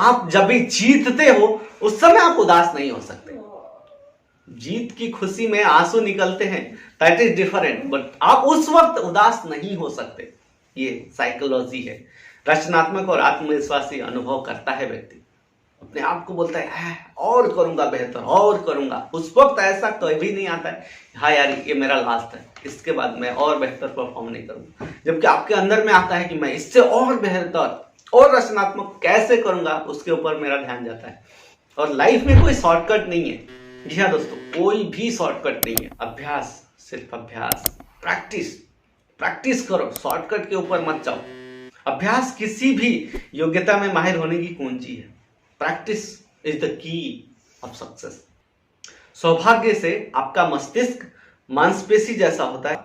आप जब भी जीतते हो उस समय आप उदास नहीं हो सकते। जीत की खुशी में आंसू निकलते हैं, दैट इज डिफरेंट, बट आप उस वक्त उदास नहीं हो सकते। ये साइकोलॉजी है। रचनात्मक और आत्मविश्वासी अनुभव करता है व्यक्ति, अपने आप को बोलता है और करूंगा बेहतर, और करूंगा। उस वक्त ऐसा कभी नहीं आता है हाँ यार ये मेरा लास्ट है, इसके बाद मैं और बेहतर परफॉर्म नहीं करूंगा। जबकि आपके अंदर में आता है कि मैं इससे और बेहतर और रचनात्मक कैसे करूंगा, उसके ऊपर मेरा ध्यान जाता है। और लाइफ में कोई शॉर्टकट नहीं है। जी हाँ दोस्तों, कोई भी शॉर्टकट नहीं है। अभ्यास, सिर्फ अभ्यास, प्रैक्टिस, प्रैक्टिस करो, शॉर्टकट के ऊपर मत जाओ। अभ्यास किसी भी योग्यता में माहिर होने की कुंजी है। Practice is the key of success. सौभाग्य से आपका मस्तिष्क मांसपेशी जैसा होता है,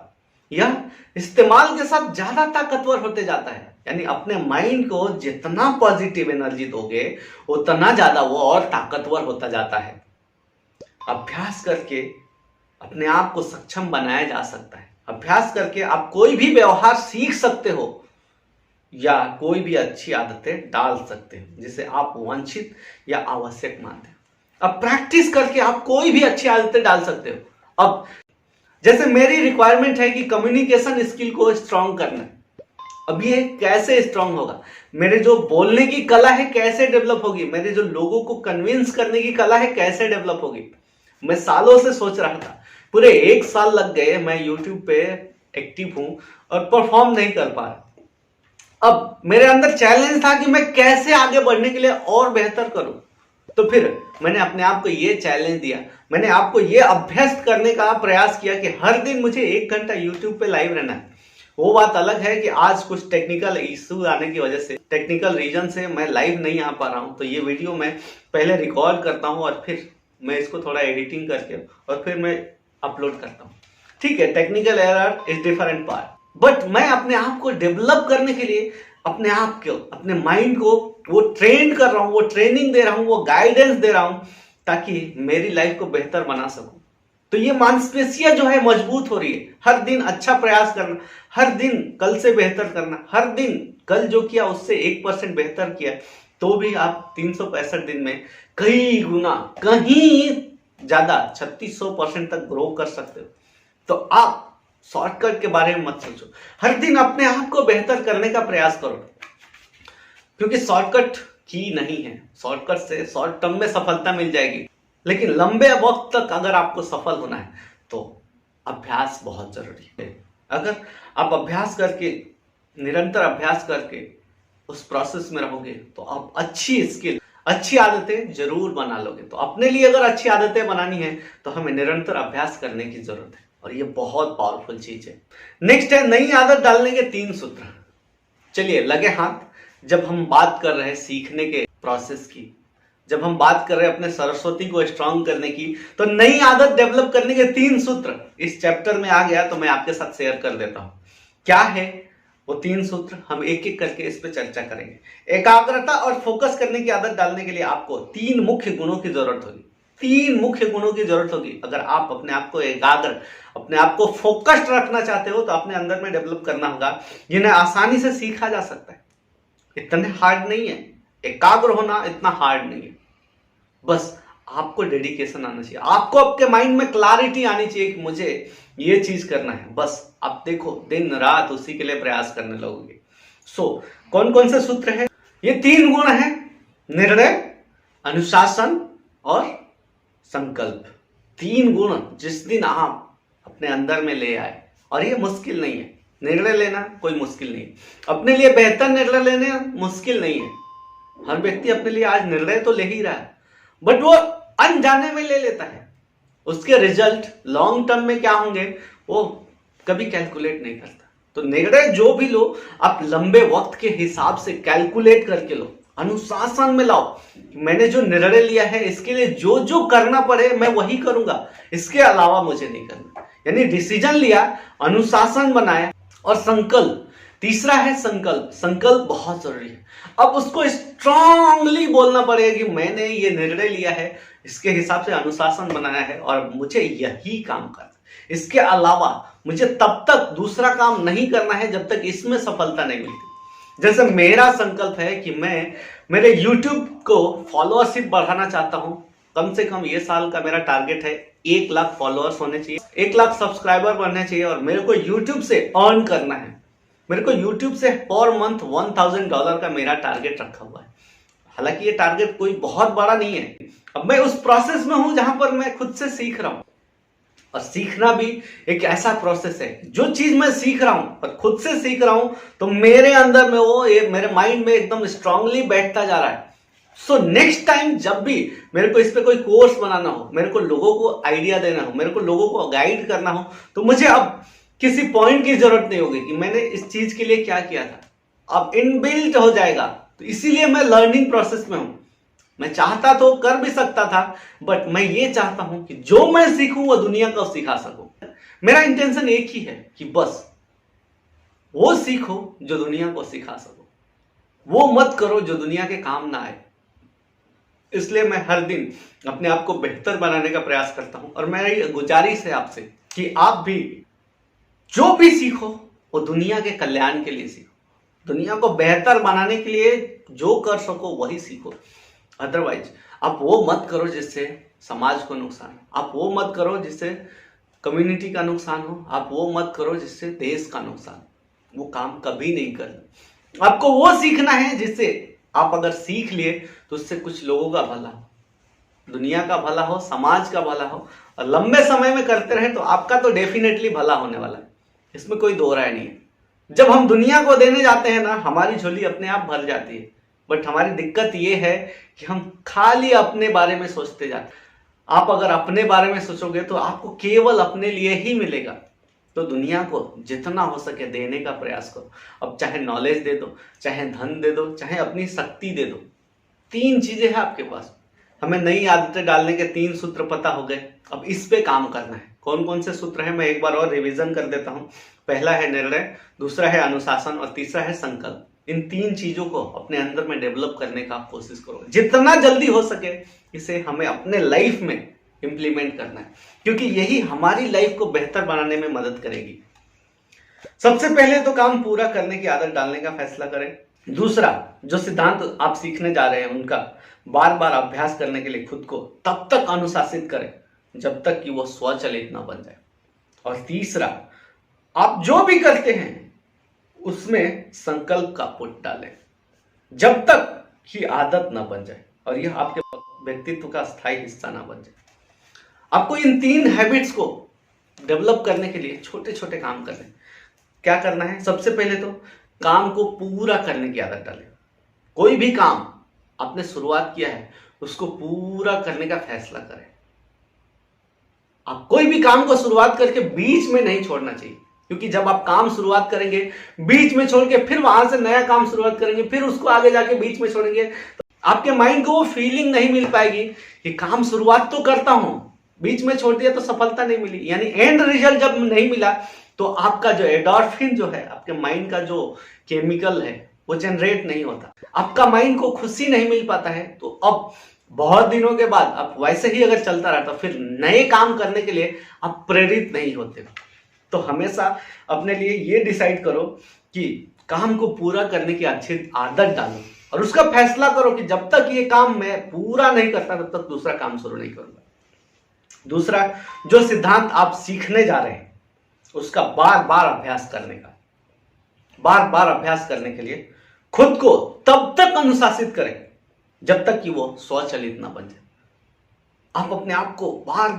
यह इस्तेमाल के साथ ज्यादा ताकतवर होते जाता है। यानी अपने माइंड को जितना पॉजिटिव एनर्जी दोगे उतना ज्यादा वो और ताकतवर होता जाता है। अभ्यास करके अपने आप को सक्षम बनाया जा सकता है। अभ्यास करके आप कोई भी व्यवहार सीख सकते हो या कोई भी अच्छी आदतें डाल सकते हो जिसे आप वांछित या आवश्यक मानते हो। अब प्रैक्टिस करके आप कोई भी अच्छी आदतें डाल सकते हो। अब जैसे मेरी रिक्वायरमेंट है कि कम्युनिकेशन स्किल को स्ट्रांग करना है। अब ये कैसे स्ट्रांग होगा? मेरे जो बोलने की कला है कैसे डेवलप होगी? मेरे जो लोगों को कन्विंस करने की कला है कैसे डेवलप होगी? मैं सालों से सोच रहा था, पूरे 1 साल लग गए। मैं यूट्यूब पे एक्टिव हूं और परफॉर्म नहीं कर पा रहा। अब मेरे अंदर चैलेंज था कि मैं कैसे आगे बढ़ने के लिए और बेहतर करूं। तो फिर मैंने अपने आप को ये चैलेंज दिया, मैंने आपको ये अभ्यस्त करने का प्रयास किया कि हर दिन मुझे 1 घंटा यूट्यूब पे लाइव रहना है। वो बात अलग है कि आज कुछ टेक्निकल इशू आने की वजह से, टेक्निकल रीजन से मैं लाइव नहीं आ पा रहा हूं। तो ये वीडियो मैं पहले रिकॉर्ड करता हूं और फिर मैं इसको थोड़ा एडिटिंग करके और फिर मैं अपलोड करता हूं। ठीक है, technical error is different part, but मैं अपने आप को डेवलप करने के लिए अपने आप को, अपने माइंड को वो ट्रेन कर रहा हूं, वो ट्रेनिंग दे रहा हूं, वो गाइडेंस दे रहा हूं ताकि मेरी लाइफ को बेहतर बना सकूं। तो ये मांसपेशियां जो है मजबूत हो रही है। हर दिन अच्छा प्रयास करना, हर दिन कल से बेहतर करना, हर दिन कल जो किया उससे 1% बेहतर किया, तो भी आप 365 दिन में कई गुना, कहीं ज्यादा 3600% तक ग्रो कर सकते हो। तो आप शॉर्टकट के बारे में मत सोचो, हर दिन अपने आप को बेहतर करने का प्रयास करो, क्योंकि शॉर्टकट की नहीं है। शॉर्टकट से शॉर्ट टर्म में सफलता मिल जाएगी, लेकिन लंबे वक्त तक अगर आपको सफल होना है तो अभ्यास बहुत जरूरी है। अगर आप अभ्यास करके, निरंतर अभ्यास करके उस प्रोसेस में रहोगे तो आप अच्छी स्किल, अच्छी आदतें जरूर बना लोगे। तो अपने लिए अगर अच्छी आदतें बनानी है तो हमें निरंतर अभ्यास करने की जरूरत है, और ये बहुत पावरफुल चीज है। नेक्स्ट है नई आदत डालने के 3 सूत्र। चलिए लगे हाथ। जब हम बात कर रहे हैं सीखने के प्रोसेस की, जब हम बात कर रहे हैं अपने सरस्वती को स्ट्रांग करने की, तो नई आदत डेवलप करने के 3 सूत्र इस चैप्टर में आ गया, तो मैं आपके साथ शेयर कर देता हूं। क्या है वो 3 सूत्र? हम एक एक करके इस पे चर्चा करेंगे। एकाग्रता और फोकस करने की आदत डालने के लिए आपको 3 मुख्य गुणों की जरूरत होगी। 3 मुख्य गुणों की जरूरत होगी। अगर आप अपने आप को एकाग्र, अपने आप को फोकस्ड रखना चाहते हो तो अपने अंदर में डेवलप करना होगा, जिन्हें आसानी से सीखा जा सकता है। इतने हार्ड नहीं है, एकाग्र होना इतना हार्ड नहीं है। बस आपको डेडिकेशन आना चाहिए, आपको आपके माइंड में क्लैरिटी आनी चाहिए कि मुझे ये चीज करना है। बस आप देखो दिन रात उसी के लिए प्रयास करने लगोगे। कौन कौन से सूत्र है? ये 3 गुण है: निर्णय, अनुशासन और संकल्प। 3 गुण जिस दिन आप अपने अंदर में ले आए, और ये मुश्किल नहीं है। निर्णय लेना कोई मुश्किल नहीं है, अपने लिए बेहतर निर्णय लेना मुश्किल नहीं है। हर व्यक्ति अपने लिए आज निर्णय तो ले ही रहा है, बट वो अनजाने में ले लेता है। उसके रिजल्ट लॉन्ग टर्म में क्या होंगे वो कभी कैलकुलेट नहीं करता। तो निर्णय जो भी लो, आप लंबे वक्त के हिसाब से कैलकुलेट करके लो, अनुशासन में लाओ। मैंने जो निर्णय लिया है इसके लिए जो जो करना पड़े मैं वही करूंगा, इसके अलावा मुझे नहीं करना। यानी डिसीजन लिया, अनुशासन बनाया, और संकल्प। तीसरा है संकल्प। संकल्प बहुत जरूरी है। अब उसको स्ट्रांगली बोलना पड़ेगा कि मैंने ये निर्णय लिया है, इसके हिसाब से अनुशासन बनाया है और मुझे यही काम करना है। इसके अलावा मुझे तब तक दूसरा काम नहीं करना है जब तक इसमें सफलता नहीं मिलती। जैसे मेरा संकल्प है कि मैं मेरे YouTube को फॉलोअरशिप बढ़ाना चाहता हूं। कम से कम ये साल का मेरा टारगेट है 1 लाख फॉलोअर्स होने चाहिए, 1 लाख सब्सक्राइबर बनने चाहिए, और मेरे को YouTube से अर्न करना है। मेरे को YouTube से पर मंथ $1000 का मेरा टारगेट रखा हुआ है। हालांकि ये टारगेट कोई बहुत बड़ा नहीं है। अब मैं उस प्रोसेस में हूं जहां पर मैं खुद से सीख रहा हूं, और सीखना भी एक ऐसा प्रोसेस है, जो चीज मैं सीख रहा हूं और खुद से सीख रहा हूं तो मेरे अंदर में वो मेरे माइंड में एकदम स्ट्रांगली बैठता जा रहा है। सो नेक्स्ट टाइम जब भी मेरे को इस पे कोई कोर्स बनाना हो, मेरे को लोगों को आइडिया देना हो, मेरे को लोगों को गाइड करना हो, तो मुझे अब किसी पॉइंट की जरूरत नहीं होगी कि मैंने इस चीज के लिए क्या किया था। अब इनबिल्ट हो जाएगा। तो इसीलिए मैं लर्निंग प्रोसेस में हूं। मैं चाहता तो कर भी सकता था, बट मैं ये चाहता हूं कि जो मैं सीखूं वो दुनिया को सिखा सकूं। मेरा इंटेंशन एक ही है कि बस वो सीखो जो दुनिया को सिखा सको, वो मत करो जो दुनिया के काम ना आए। इसलिए मैं हर दिन अपने आप को बेहतर बनाने का प्रयास करता हूं, और मेरी गुजारिश है आपसे कि आप भी जो भी सीखो वो दुनिया के कल्याण के लिए सीखो। दुनिया को बेहतर बनाने के लिए जो कर सको वही सीखो। अदरवाइज आप वो मत करो जिससे समाज को नुकसान हो, आप वो मत करो जिससे कम्युनिटी का नुकसान हो, आप वो मत करो जिससे देश का नुकसान। वो काम कभी नहीं करना। आपको वो सीखना है जिससे आप अगर सीख लिए तो उससे कुछ लोगों का भला हो, दुनिया का भला हो, समाज का भला हो, और लंबे समय में करते रहे तो आपका तो डेफिनेटली भला होने वाला है। इसमें कोई दो राय नहीं है। जब हम दुनिया को देने जाते हैं ना, हमारी झोली अपने आप भर जाती है। बट हमारी दिक्कत यह है कि हम खाली अपने बारे में सोचते जाते हैं। आप अगर अपने बारे में सोचोगे तो आपको केवल अपने लिए ही मिलेगा। तो दुनिया को जितना हो सके देने का प्रयास करो। अब चाहे नॉलेज दे दो, चाहे धन दे दो, चाहे अपनी शक्ति दे दो। 3 चीजें हैं आपके पास। हमें नई आदतें डालने के 3 सूत्र पता हो गए। अब इस पे काम करना है। कौन कौन से सूत्र हैं मैं एक बार और रिवीजन कर देता हूं। पहला है निर्णय, दूसरा है अनुशासन, और तीसरा है संकल्प। इन 3 चीजों को अपने अंदर में डेवलप करने का कोशिश करो। जितना जल्दी हो सके इसे हमें अपने लाइफ में इंप्लीमेंट करना है, क्योंकि यही हमारी लाइफ को बेहतर बनाने में मदद करेगी। सबसे पहले तो काम पूरा करने की आदत डालने का फैसला करें। दूसरा, जो सिद्धांत आप सीखने जा रहे हैं उनका बार बार अभ्यास करने के लिए खुद को तब तक अनुशासित करें जब तक कि वो स्वचालित ना बन जाए। और तीसरा, आप जो भी करते हैं उसमें संकल्प का पुट डालें जब तक कि आदत ना बन जाए और यह आपके व्यक्तित्व का स्थायी हिस्सा ना बन जाए। आपको इन 3 हैबिट्स को डेवलप करने के लिए छोटे छोटे काम करने। क्या करना है? सबसे पहले तो काम को पूरा करने की आदत डालें। कोई भी काम आपने शुरुआत किया है उसको पूरा करने का फैसला करें। आप कोई भी काम को शुरुआत करके बीच में नहीं छोड़ना चाहिए, क्योंकि जब आप काम शुरुआत करेंगे बीच में छोड़ के फिर वहां से नया काम शुरुआत करेंगे, फिर उसको आगे जाके बीच में छोड़ेंगे, तो आपके माइंड को वो फीलिंग नहीं मिल पाएगी कि काम शुरुआत तो करता हूं, बीच में छोड़ दिया तो सफलता नहीं मिली। यानी एंड रिजल्ट जब नहीं मिला तो आपका जो एंडोर्फिन जो है, आपके माइंड का जो केमिकल है वो जनरेट नहीं होता, आपका माइंड को खुशी नहीं मिल पाता है। तो अब बहुत दिनों के बाद आप वैसे ही अगर चलता रहता फिर नए काम करने के लिए आप प्रेरित नहीं होते। तो हमेशा अपने लिए ये डिसाइड करो कि काम को पूरा करने की अच्छी आदत डालो और उसका फैसला करो कि जब तक ये काम मैं पूरा नहीं करता तब तक दूसरा काम शुरू नहीं करूंगा। दूसरा, जो सिद्धांत आप सीखने जा रहे हैं उसका बार बार अभ्यास करने का, बार बार अभ्यास करने के लिए खुद को तब तक अनुशासित करें जब तक कि वो स्वचालित ना बन जाए। आप अपने आप को बार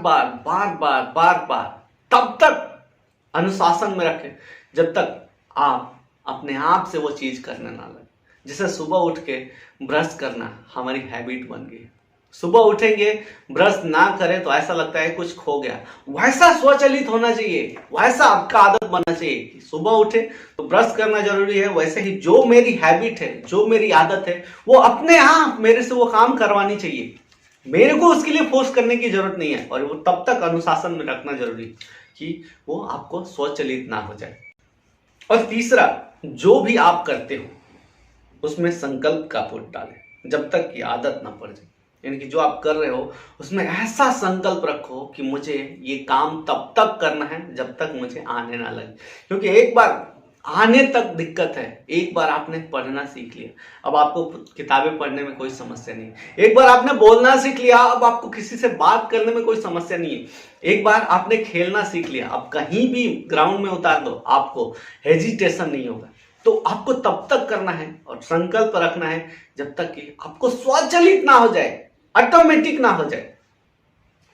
बार तब तक अनुशासन में रखें जब तक आप अपने आप से वो चीज करने ना लगे। जैसे सुबह उठ के ब्रश करना हमारी हैबिट बन गई। सुबह उठेंगे ब्रश ना करें तो ऐसा लगता है कुछ खो गया। वैसा स्वचालित होना चाहिए, वैसा आपका आदत बनना चाहिए कि सुबह उठे तो ब्रश करना जरूरी है। वैसे ही जो मेरी हैबिट है, जो मेरी आदत है, वो अपने आप मेरे से वो काम करवानी चाहिए। मेरे को उसके लिए फोर्स करने की जरूरत नहीं है, और वो तब तक अनुशासन में रखना जरूरी है कि वो आपको स्वचालित ना हो जाए। और तीसरा, जो भी आप करते हो उसमें संकल्प का पुट डालें जब तक कि आदत ना पड़ जाए। यानी कि जो आप कर रहे हो उसमें ऐसा संकल्प रखो कि मुझे ये काम तब तक करना है जब तक मुझे आने ना लगे। क्योंकि एक बार आने तक दिक्कत है। एक बार आपने पढ़ना सीख लिया, अब आपको किताबें पढ़ने में कोई समस्या नहीं। एक बार आपने बोलना सीख लिया, अब आपको किसी से बात करने में कोई समस्या नहीं है। एक बार आपने खेलना सीख लिया, अब कहीं भी ग्राउंड में उतार दो, आपको हेजिटेशन नहीं होगा। तो आपको तब तक करना है और संकल्प रखना है जब तक कि आपको स्वचालित ना हो जाए, ऑटोमेटिक ना हो जाए,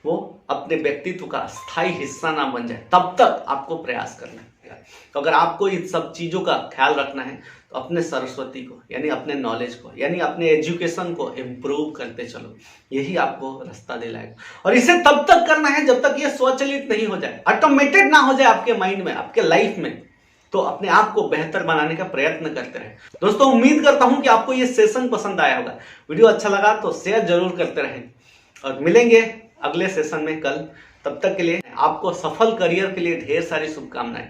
वो अपने व्यक्तित्व का स्थायी हिस्सा ना बन जाए, तब तक आपको प्रयास करना है। तो अगर आपको इन सब चीजों का ख्याल रखना है तो अपने सरस्वती को, यानी अपने नॉलेज को, यानी अपने एजुकेशन को इम्प्रूव करते चलो, यही आपको रास्ता दिलाएगा। और इसे तब तक करना है जब तक ये स्वचालित नहीं हो जाए, ऑटोमेटेड ना हो जाए आपके माइंड में, आपके लाइफ में। तो अपने आप को बेहतर बनाने का प्रयत्न करते रहे। दोस्तों, उम्मीद करता हूं कि आपको ये सेशन पसंद आया होगा। वीडियो अच्छा लगा तो शेयर जरूर करते रहें और मिलेंगे अगले सेशन में कल। तब तक के लिए आपको सफल करियर के लिए ढेर सारी शुभकामनाएं,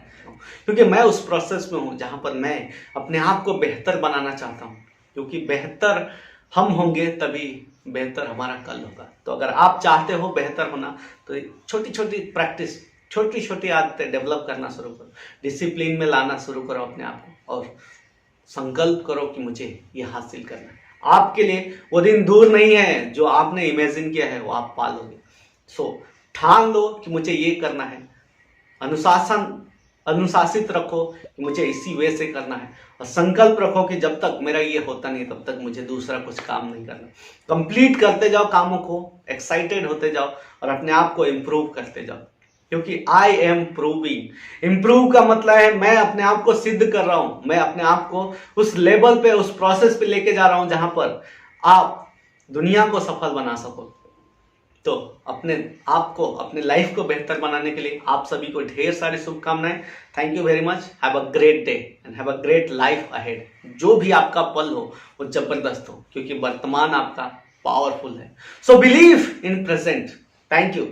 क्योंकि मैं उस प्रोसेस में हूं जहां पर मैं अपने आप को बेहतर बनाना चाहता हूं, क्योंकि बेहतर हम होंगे तभी बेहतर हमारा कल होगा। तो अगर आप चाहते हो बेहतर होना तो छोटी छोटी प्रैक्टिस, छोटी छोटी आदतें डेवलप करना शुरू करो, डिसिप्लिन में लाना शुरू करो अपने आप को, और संकल्प करो कि मुझे ये हासिल करना है। आपके लिए वो दिन दूर नहीं है जो आपने इमेजिन किया है, वो आप पालोगे। सो ठान लो कि मुझे ये करना है, अनुशासित रखो कि मुझे इसी वे से करना है, और संकल्प रखो कि जब तक मेरा ये होता नहीं तब तक मुझे दूसरा कुछ काम नहीं करना। कंप्लीट करते जाओ कामों को, एक्साइटेड होते जाओ और अपने आप को इम्प्रूव करते जाओ, क्योंकि आई एम प्रूविंग। इम्प्रूव का मतलब है मैं अपने आप को सिद्ध कर रहा हूं, मैं अपने आप को उस लेवल पे, उस प्रोसेस पे लेके जा रहा हूं जहां पर आप दुनिया को सफल बना सको। तो अपने आप को, अपने लाइफ को बेहतर बनाने के लिए आप सभी को ढेर सारी शुभकामनाएं। Thank you very much. Have a great day and have a great life ahead. जो भी आपका पल हो वो जबरदस्त हो, क्योंकि वर्तमान आपका पावरफुल है। So believe in present. Thank you.